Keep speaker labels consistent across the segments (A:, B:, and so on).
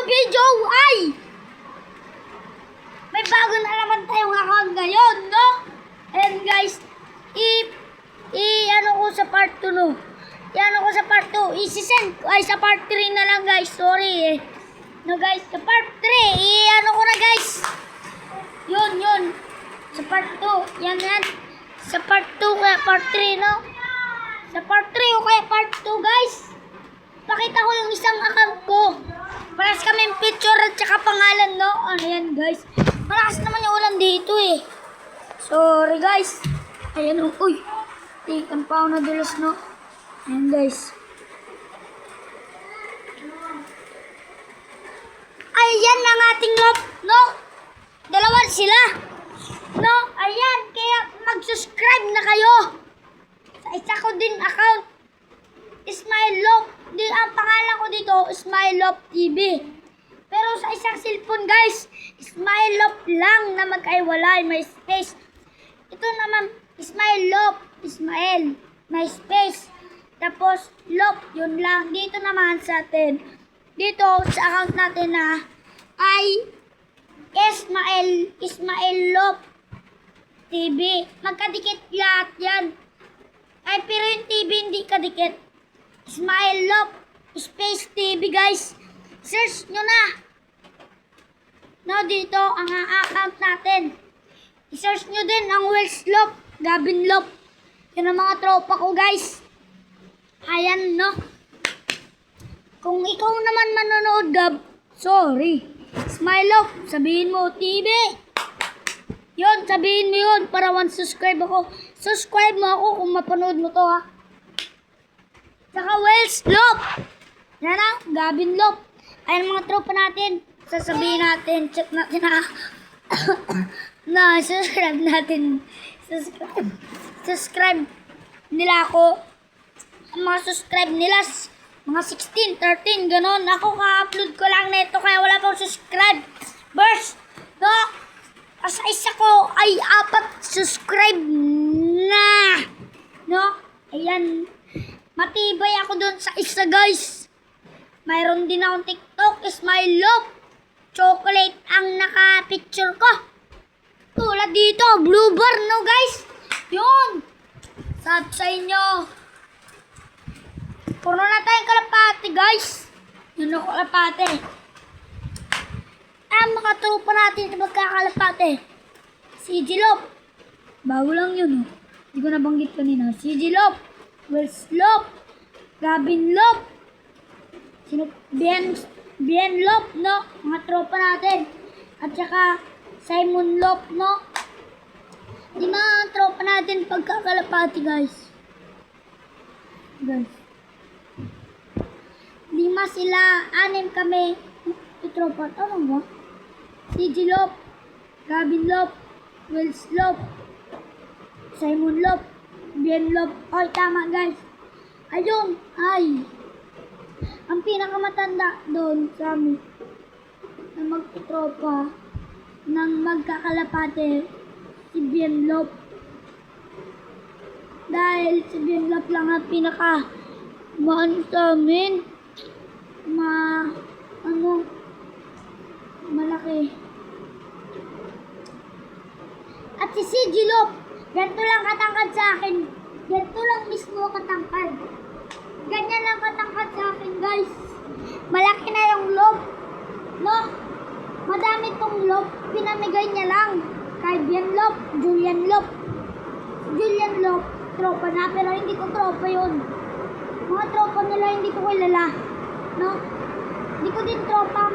A: video ay may bago na naman tayong account ngayon, no? And guys, ano ko sa part 2, no? Ano ko sa part 2, isi-send ay sa part 3 na lang, guys. Sorry eh. No guys, sa part 3, ano ko na, guys. Yun. Sa part 2, yan. Sa part 2 kaya part 3, no? Sa part 3 o kaya part 2, guys. Pakita ko yung isang account ko. Paras kaming picture at saka pangalan, no? Ano yan, guys? Malakas naman yung ulan dito, eh. Sorry, guys. Ayan, uy. Tikan pa ako na dulas, no? Ayan, guys. Ayan ang ating love, no? Dalawa sila. No? Ayan, kaya mag-subscribe na kayo. Sa isa ko din account. Smile Love. Ang pangalan ko dito, Smile Love TV. Pero sa isang cellphone, guys, Smile Love lang na magkaiwalay, may space. Ito naman, Smile Love, Ismael, may space. Tapos, Love, yun lang. Dito naman sa atin, dito sa account natin na ay Ismael Love TV. Magkadikit lahat yan. Ay, pero yung TV hindi kadikit. Smile Love Space TV, guys. Search nyo na. No, dito ang account natin. I-search nyo din ang Wells Love, Gavin Love. Yan ang mga tropa ko, guys. Ayan, no. Kung ikaw naman manonood, Gab, sorry. Smile Love, sabihin mo, TV. Yun, sabihin mo yun para subscribe ako. Subscribe mo ako kung mapanood mo to, ha. Saka Wells Love. Yan na, Gavin Love. Ayan mga tropa natin. Sasabihin natin, check natin na subscribe natin. Subscribe nila ako. Ang mga subscribe nila, mga 16, 13, ganon. Ako ka-upload ko lang nito kaya wala pang subscribe. Burst, no? Sa isa ko ay 4 subscribe na. No? Ayan. Matibay ako doon sa isa, guys. Mayroon din akong TikTok, Smile Love. Chocolate ang naka-picture ko. Tulad dito, blue bar, no, guys? Yun. Sad sa inyo. Puro na tayong kalapate, guys. Yun ako kalapate. Mga tropa natin na magkakalapate. CG Love. Bago lang yun, oh. Hindi ko nabanggit kanina. CG Love. Wells Love, Gavin Love, Bien Love, no? Mga tropa natin. At saka Simon Love, no? Di mga tropa natin pagkakalapati, guys. Guys. 5 sila, 6 kami. Ito tropa, ano ba? CG Love, Gavin Love, Wells Love, Simon Love, Bien Love. Ay, tama, guys. Ayun, ay. Ang pinakamatanda doon sa amin na magtutropa ng magkakalapate si Bien Love. Dahil si Bien Love lang ang pinaka sa amin. Malaki. At si CG Love, ganito lang katangkad sa akin. Ganito lang mismo katangkad. Ganyan lang katangkad sa akin, guys. Malaki na yung love. No? Madami tong love. Pinamigay niya lang. Kay Bien Love, Julian Love. Julian Love, tropa na. Pero hindi ko tropa yun. Mga tropa nila, hindi ko kilala. No? Hindi ko din tropa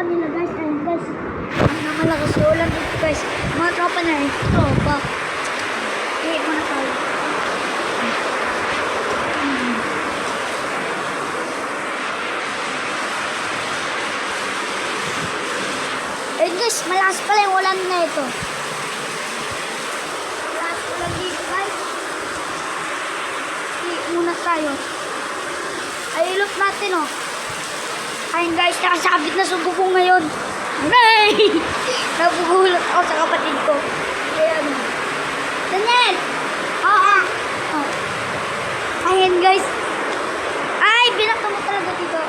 A: nila, guys. Ayun, guys. Ang malakas yung ulan dito, guys. Mga tropa na rin. Tropa. Iit mo na tayo. Ayun, guys. Malakas pala yung ulan na ito. Malakas ulan dito, guys. Iit muna tayo. Ay, ilot natin, oh. Ayun, guys. Nakasabit na sugo ko ngayon. Ay! Nabugulat ako sa kapatid ko. Ayan. Daniel! Oo. Ayan, guys. Ay, binakta mo talaga dito.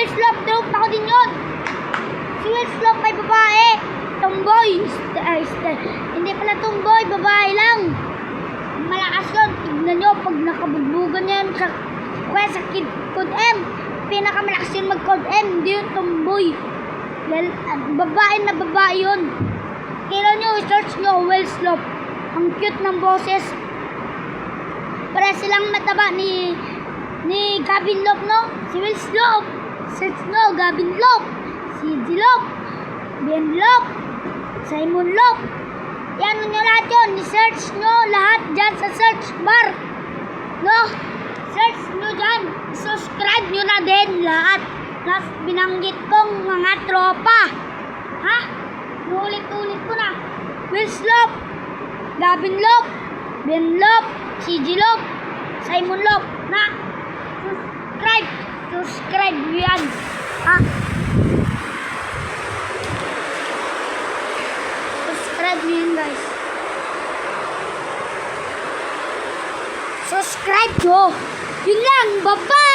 A: Will Slope, tropa ko din yun. Si Will Slope ay babae. Tomboy. Hindi pala tomboy, babae lang. Malakas yun. Tignan nyo, pag nakabugbugan niya yun sa Kid Code M. Pinakamalakas yun mag-Code M. Hindi yun tomboy. Babae na babae yun. Kailan nyo, i-search nyo, Will Slope. Ang cute ng boses. Para silang mataba ni Gavin Lope, no? Si Will Slope. Search nyo, Gavin Lope. Si G Lope. Ben Lope. Simon Lope. Yan nyo lahat yun. I-search nyo lahat dyan sa search bar. No? Search nyo dyan. Subscribe nyo na din lahat. Plus, binanggit kong mga tropa. Ha? Ulit-ulit ko na. Will Slope. Gavin Lope. Ben Lope. CG Lope. Simon Lope. Na? Subscribe. Subscribe nyo yan. Ha? Subscribe nyo yan, guys. Subscribe nyo. Yun lang. Bye-bye.